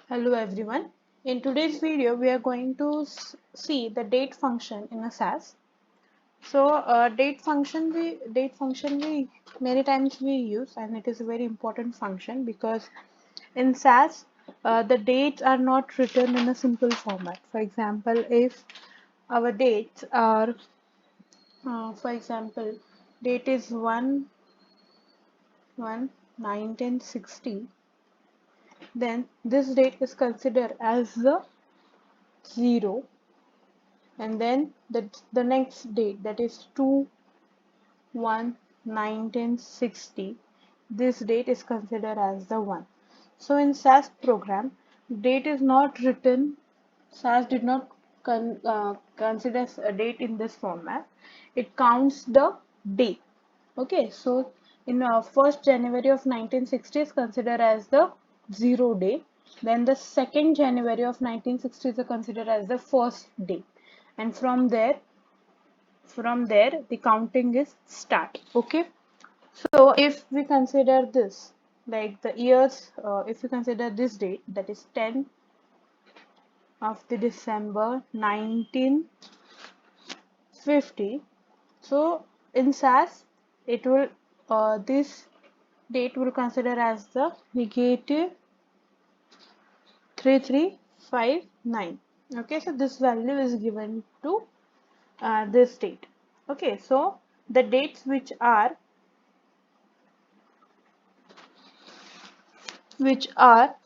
Hello everyone. In today's video, we are going to see the date function in a SAS. So, date function we many times we use, and it is a very important function because in SAS, the dates are not written in a simple format. For example, if our dates are, for example, date is 1/1/1960, then this date is considered as the 0, and then the next date, that is 2/1/1960, this date is considered as the 1. So in SAS program, date is not written. SAS did not consider a date in this format. It counts the day. Okay, so in 1st January of 1960 is considered as the 0 day. Then the 2nd January of 1960 is considered as the first day, and from there the counting is start. Okay, so if we consider this, like the years, if we consider this date, that is 10 of the December 1950. So in SAS, it will this date will consider as the negative 3359. Okay, so this value is given to this date. Okay, so the dates which are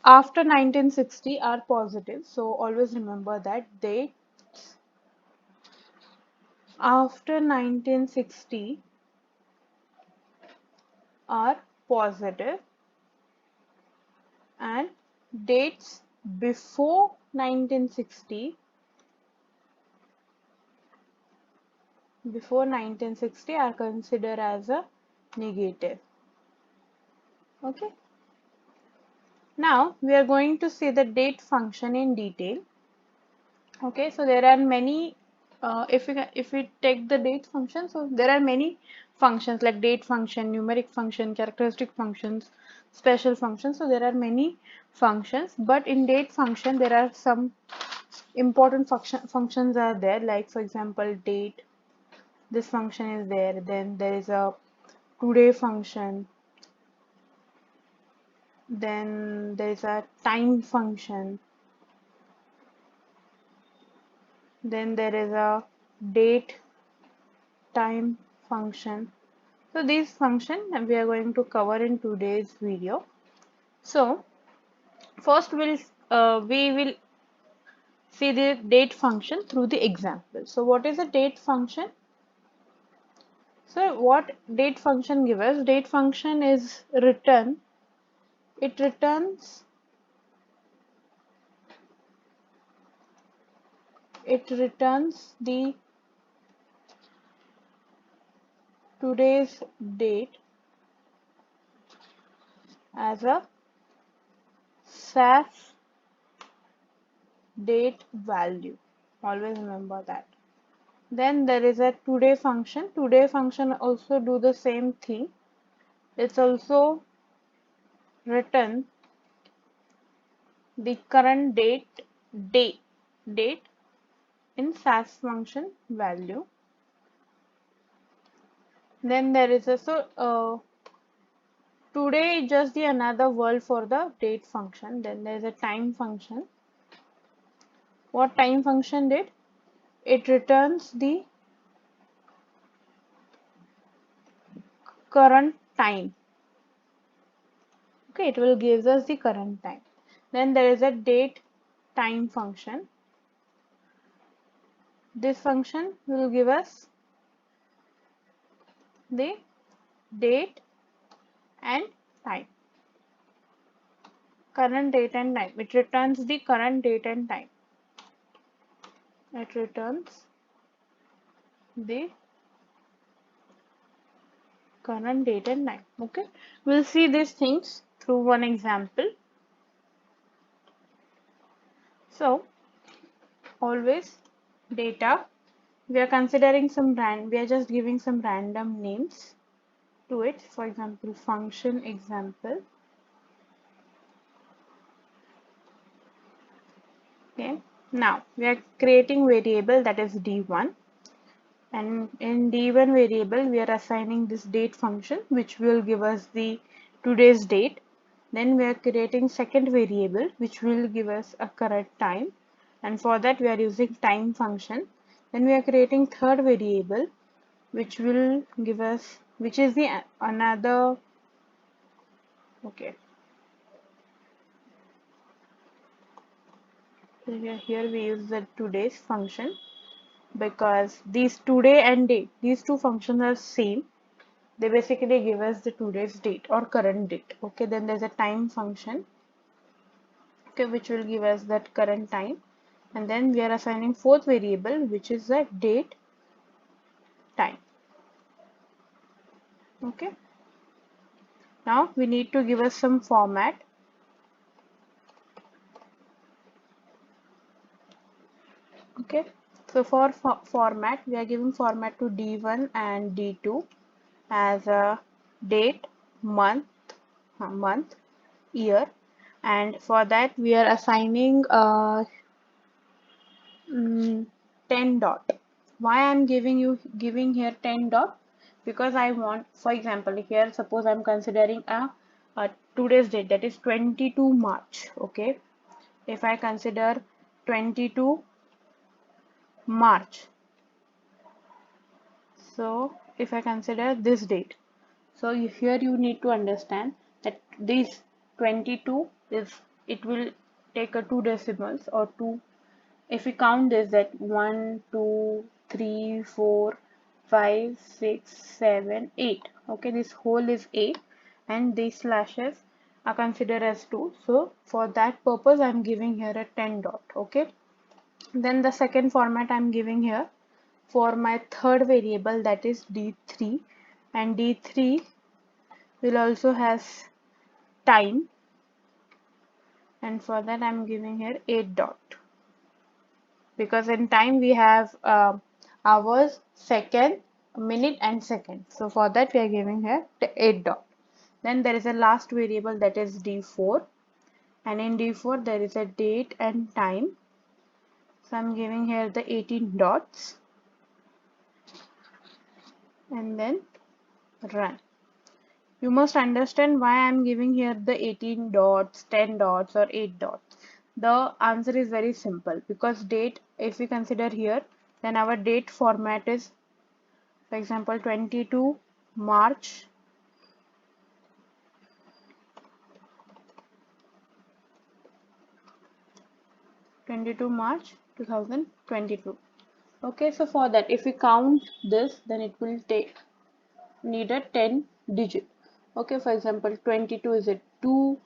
after 1960 are positive. So always remember that dates after 1960 are positive, and dates before 1960 are considered as a negative. Okay, now we are going to see the date function in detail. Okay, so there are many, if we take the date function, so there are many functions like date function, numeric function, characteristic functions, special functions. So there are many functions, but in date function there are some important functions are there, like for example date, this function is there. Then there is a today function, then there is a time function, then there is a date time function. So these function we are going to cover in today's video. So first we will see the date function through the example. So what is a date function? So what date function gives us? Date function is return. It returns the today's date as a SAS date value. Always remember that. Then there is a today function. Today function also do the same thing. It's also return the current date in SAS function value. Then there is today is just the another word for the date function. Then there is a time function. What time function did? It returns the current time. Okay, it will give us the current time. Then there is a date time function. This function will give us the date and time, current date and time. It returns the current date and time. It returns the current date and time. Okay, we'll see these things through one example. So always data, we are considering we are just giving some random names to it. For example, function example. Now we are creating variable that is d1, and in d1 variable we are assigning this date function which will give us the today's date. Then we are creating second variable which will give us a current time, and for that we are using time function. Then we are creating third variable which will give us, which is the another, okay, so here we use the today's function because these today and date, these two functions are same. They basically give us the today's date or current date. Okay, then there's a time function, okay, which will give us that current time, and then we are assigning fourth variable which is the date time. Okay, now we need to give us some format. Okay, so for format we are giving format to d1 and d2 as a date, month, year, and for that we are assigning 10 dot. Why I'm giving here 10 dot? Because I want, for example, here suppose I'm considering a today's date, that is 22 March. Okay, if I consider 22 March, so if I consider this date, so here you need to understand that this 22 is, it will take a two decimals or two. If we count this, that 1, 2, 3, 4, 5, 6, 7, 8. Okay, this whole is 8 and these slashes are considered as 2. So for that purpose I'm giving here a 10 dot. Okay, then the second format I'm giving here for my third variable, that is d3, and d3 will also has time, and for that I'm giving here 8 dot, because in time we have hours, second, minute and second. So for that we are giving here the 8 dot. Then there is a last variable that is d4, and in d4 there is a date and time. So I'm giving here the 18 dots and then run. You must understand why I'm giving here the 18 dots, 10 dots or 8 dots. The answer is very simple, because date, if we consider here, then our date format is, for example, 22 March 2022. Okay, so for that, if we count this, then it will take need a 10 digit. Okay, for example, 22 is a 2,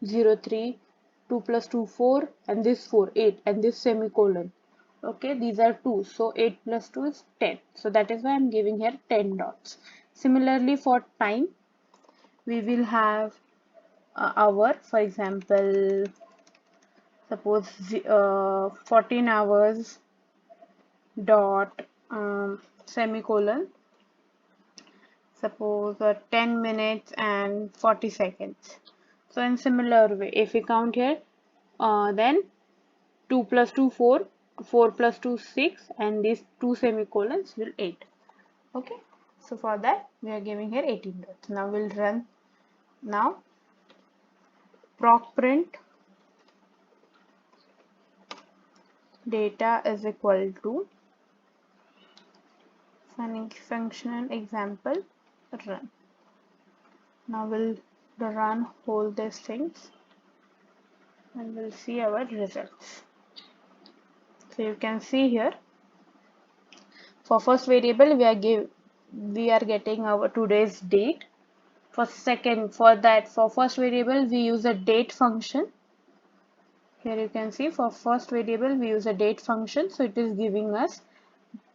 0, 3, 2 plus 2 4, and this 4 8, and this semicolon. Okay, these are 2, so 8 plus 2 is 10. So that is why I'm giving here 10 dots. Similarly, for time we will have hour, for example, suppose 14 hours dot semicolon, suppose 10 minutes and 40 seconds. So in similar way, if we count here, then 2 plus 2 4, 4 plus 2 6, and these two semicolons will 8. Okay, so for that we are giving here 18 dots. Now we'll run. Now proc print data is equal to functional example run. Now we'll run all these things and we'll see our results. So you can see here, for first variable we are getting our today's date. For second, for first variable we use a date function. Here you can see, for first variable we use a date function, so it is giving us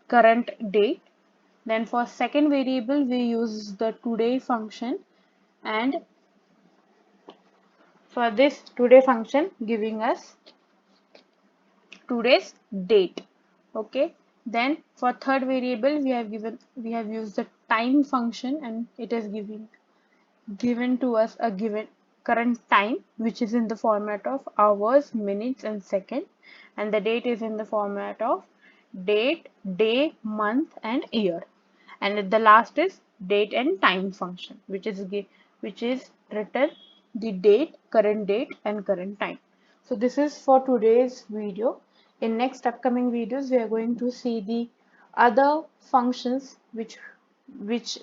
current date. Then for second variable we use the today function, and for this today function giving us today's date. Okay, then for third variable we have used the time function, and it is given to us a given current time, which is in the format of hours, minutes, and second, and the date is in the format of date, day, month, and year. And at the last is date and time function, which is written the date and current time. So this is for today's video. In next upcoming videos, we are going to see the other functions which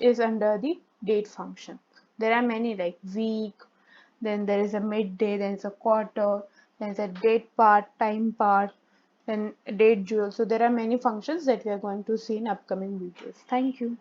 is under the date function. There are many like week, then there is a midday, then it's a quarter, then it's a date part, time part, then date dual. So there are many functions that we are going to see in upcoming videos. Thank you.